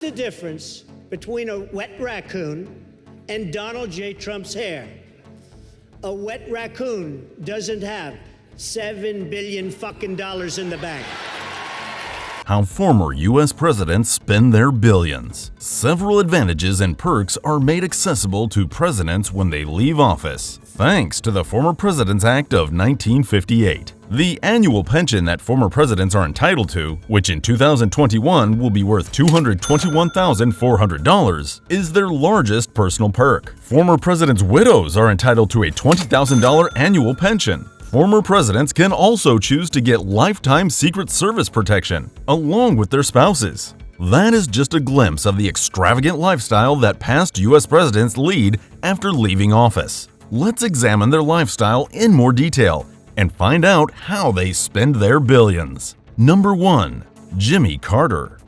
The difference between a wet raccoon and Donald J. Trump's hair. A wet raccoon doesn't have $7 billion fucking dollars in the bank. How former U.S. presidents spend their billions. Several advantages and perks are made accessible to presidents when they leave office, thanks to the Former Presidents Act of 1958. The annual pension that former presidents are entitled to, which in 2021 will be worth $221,400, is their largest personal perk. Former presidents' widows are entitled to a $20,000 annual pension. Former presidents can also choose to get lifetime Secret Service protection, along with their spouses. That is just a glimpse of the extravagant lifestyle that past U.S. presidents lead after leaving office. Let's examine their lifestyle in more detail and find out how they spend their billions. Number 1. Jimmy Carter.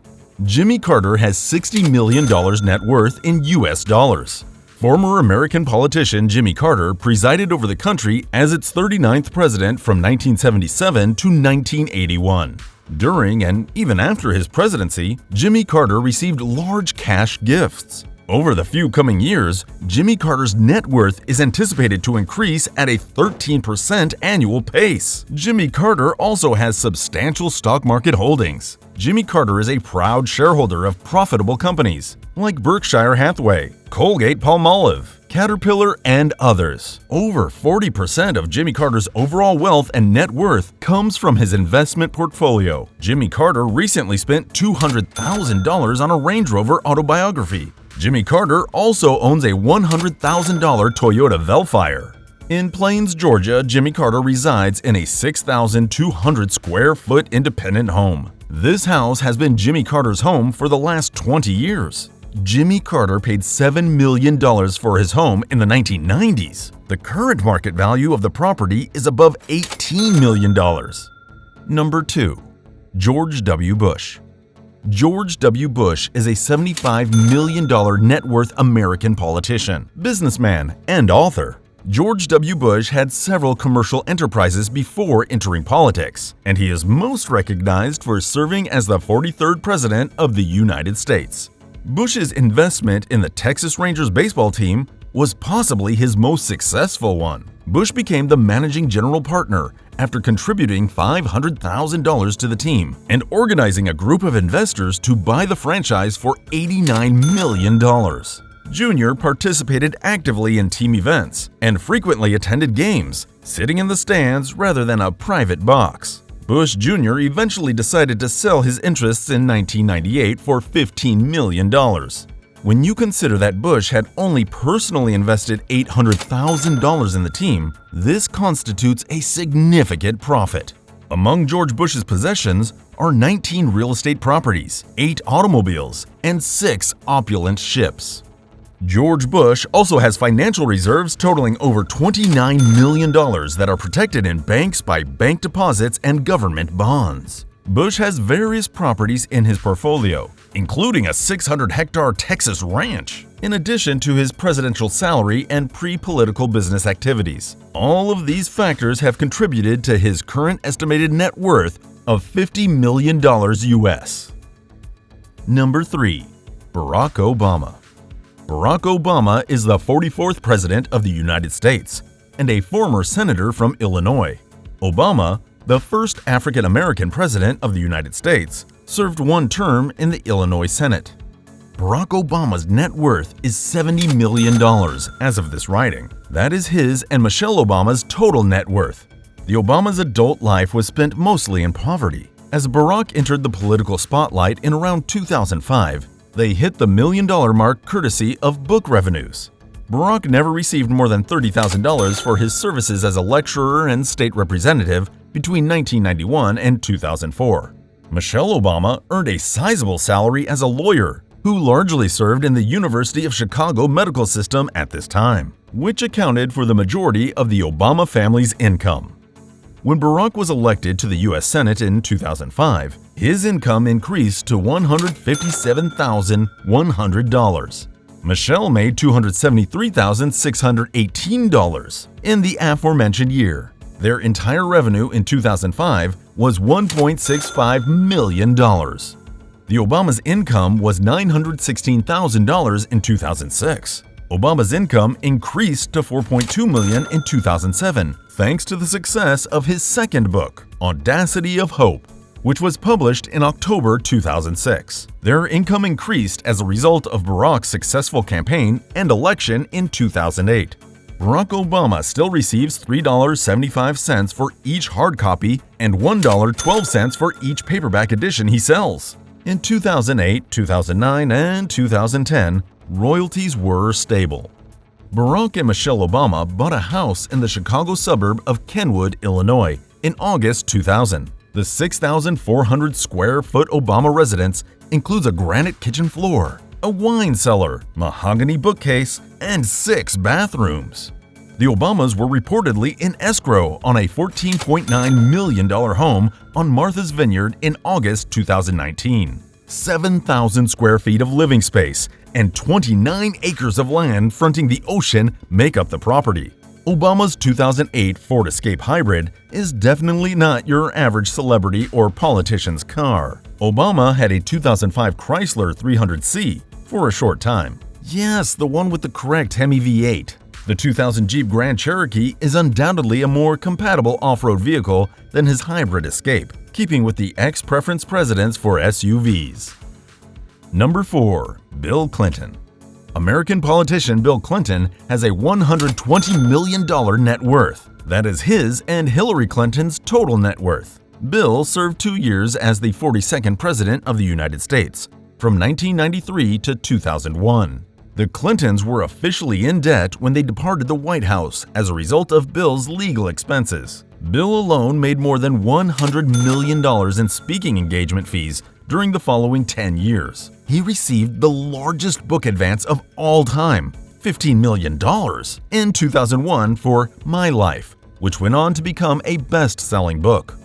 Jimmy Carter has $60 million net worth in U.S. dollars. Former American politician Jimmy Carter presided over the country as its 39th president from 1977 to 1981. During and even after his presidency, Jimmy Carter received large cash gifts. Over the few coming years, Jimmy Carter's net worth is anticipated to increase at a 13% annual pace. Jimmy Carter also has substantial stock market holdings. Jimmy Carter is a proud shareholder of profitable companies like Berkshire Hathaway, Colgate-Palmolive, Caterpillar, and others. Over 40% of Jimmy Carter's overall wealth and net worth comes from his investment portfolio. Jimmy Carter recently spent $200,000 on a Range Rover autobiography. Jimmy Carter also owns a $100,000 Toyota Velfire. In Plains, Georgia, Jimmy Carter resides in a 6,200 square foot independent home. This house has been Jimmy Carter's home for the last 20 years. Jimmy Carter paid $7 million for his home in the 1990s. The current market value of the property is above $18 million. Number 2. George W. Bush. George W. Bush is a $75 million net worth American politician, businessman, and author. George W. Bush had several commercial enterprises before entering politics, and he is most recognized for serving as the 43rd President of the United States. Bush's investment in the Texas Rangers baseball team was possibly his most successful one. Bush became the managing general partner after contributing $500,000 to the team and organizing a group of investors to buy the franchise for $89 million. Jr. participated actively in team events and frequently attended games, sitting in the stands rather than a private box. Bush Jr. eventually decided to sell his interests in 1998 for $15 million. When you consider that Bush had only personally invested $800,000 in the team, this constitutes a significant profit. Among George Bush's possessions are 19 real estate properties, 8 automobiles, and 6 opulent ships. George Bush also has financial reserves totaling over $29 million that are protected in banks by bank deposits and government bonds. Bush has various properties in his portfolio, including a 600-hectare Texas ranch, in addition to his presidential salary and pre-political business activities. All of these factors have contributed to his current estimated net worth of $50 million US. Number 3. Barack Obama. Barack Obama is the 44th President of the United States and a former senator from Illinois. Obama, the first African-American president of the United States, served one term in the Illinois Senate. Barack Obama's net worth is $70 million as of this writing. That is his and Michelle Obama's total net worth. The Obama's adult life was spent mostly in poverty. As Barack entered the political spotlight in around 2005, they hit the $1 million mark courtesy of book revenues. Barack never received more than $30,000 for his services as a lecturer and state representative between 1991 and 2004. Michelle Obama earned a sizable salary as a lawyer who largely served in the University of Chicago medical system at this time, which accounted for the majority of the Obama family's income. When Barack was elected to the U.S. Senate in 2005, his income increased to $157,100. Michelle made $273,618 in the aforementioned year. Their entire revenue in 2005 was $1.65 million. The Obama's income was $916,000 in 2006. Obama's income increased to $4.2 million in 2007, thanks to the success of his second book, Audacity of Hope, which was published in October 2006. Their income increased as a result of Barack's successful campaign and election in 2008. Barack Obama still receives $3.75 for each hard copy and $1.12 for each paperback edition he sells. In 2008, 2009, and 2010, royalties were stable. Barack and Michelle Obama bought a house in the Chicago suburb of Kenwood, Illinois, in August 2000. The 6,400 square foot Obama residence includes a granite kitchen floor, a wine cellar, mahogany bookcase, and 6 bathrooms. The Obamas were reportedly in escrow on a $14.9 million home on Martha's Vineyard in August 2019. 7,000 square feet of living space and 29 acres of land fronting the ocean make up the property. Obama's 2008 Ford Escape Hybrid is definitely not your average celebrity or politician's car. Obama had a 2005 Chrysler 300C for a short time. Yes, the one with the correct Hemi V8. The 2000 Jeep Grand Cherokee is undoubtedly a more compatible off-road vehicle than his hybrid Escape, keeping with the ex-preference presidents for SUVs. Number 4. Bill Clinton. American politician Bill Clinton has a $120 million net worth. That is his and Hillary Clinton's total net worth. Bill served 2 years as the 42nd President of the United States, from 1993 to 2001. The Clintons were officially in debt when they departed the White House as a result of Bill's legal expenses. Bill alone made more than $100 million in speaking engagement fees during the following 10 years. He received the largest book advance of all time, $15 million, in 2001 for My Life, which went on to become a best-selling book.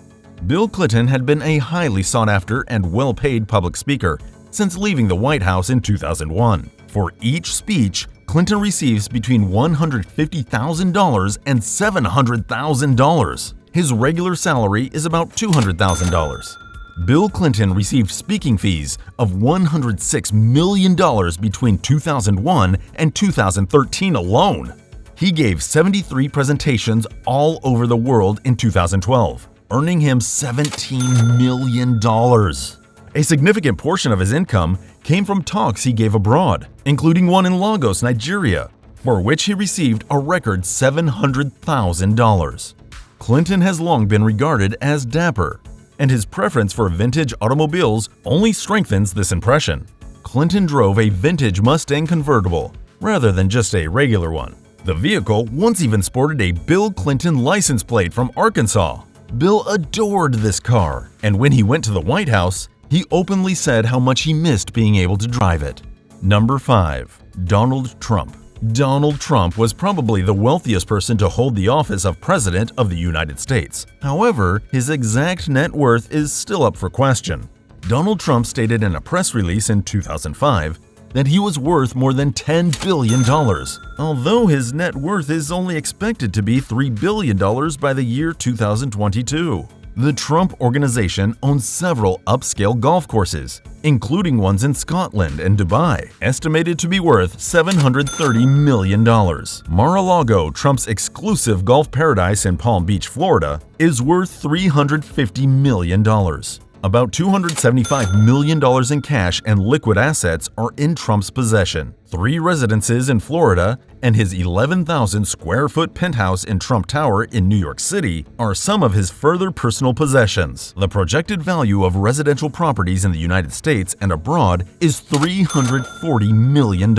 Bill Clinton had been a highly sought-after and well-paid public speaker since leaving the White House in 2001. For each speech, Clinton receives between $150,000 and $700,000. His regular salary is about $200,000. Bill Clinton received speaking fees of $106 million between 2001 and 2013 alone. He gave 73 presentations all over the world in 2012, earning him $17 million. A significant portion of his income came from talks he gave abroad, including one in Lagos, Nigeria, for which he received a record $700,000. Clinton has long been regarded as dapper, and his preference for vintage automobiles only strengthens this impression. Clinton drove a vintage Mustang convertible rather than just a regular one. The vehicle once even sported a Bill Clinton license plate from Arkansas. Bill adored this car, and when he went to the White House, he openly said how much he missed being able to drive it. Number 5. Donald Trump. Donald Trump was probably the wealthiest person to hold the office of President of the United States. However, his exact net worth is still up for question. Donald Trump stated in a press release in 2005 that he was worth more than $10 billion, although his net worth is only expected to be $3 billion by the year 2022. The Trump Organization owns several upscale golf courses, including ones in Scotland and Dubai, estimated to be worth $730 million. Mar-a-Lago, Trump's exclusive golf paradise in Palm Beach, Florida, is worth $350 million. About $275 million in cash and liquid assets are in Trump's possession. 3 residences in Florida and his 11,000 square foot penthouse in Trump Tower in New York City are some of his further personal possessions. The projected value of residential properties in the United States and abroad is $340 million.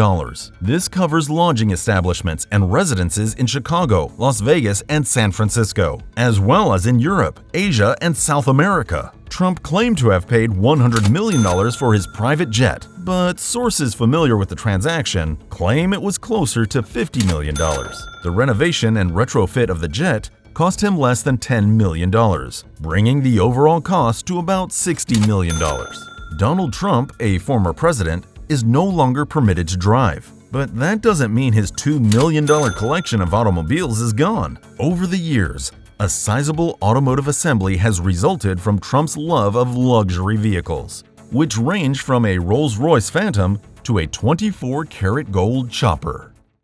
This covers lodging establishments and residences in Chicago, Las Vegas, and San Francisco, as well as in Europe, Asia, and South America. Trump claimed to have paid $100 million for his private jet, but sources familiar with the transaction claim it was closer to $50 million. The renovation and retrofit of the jet cost him less than $10 million, bringing the overall cost to about $60 million. Donald Trump, a former president, is no longer permitted to drive. But that doesn't mean his $2 million collection of automobiles is gone. Over the years, a sizable automotive assembly has resulted from Trump's love of luxury vehicles. which range from a Rolls-Royce Phantom to a 24-karat gold chopper.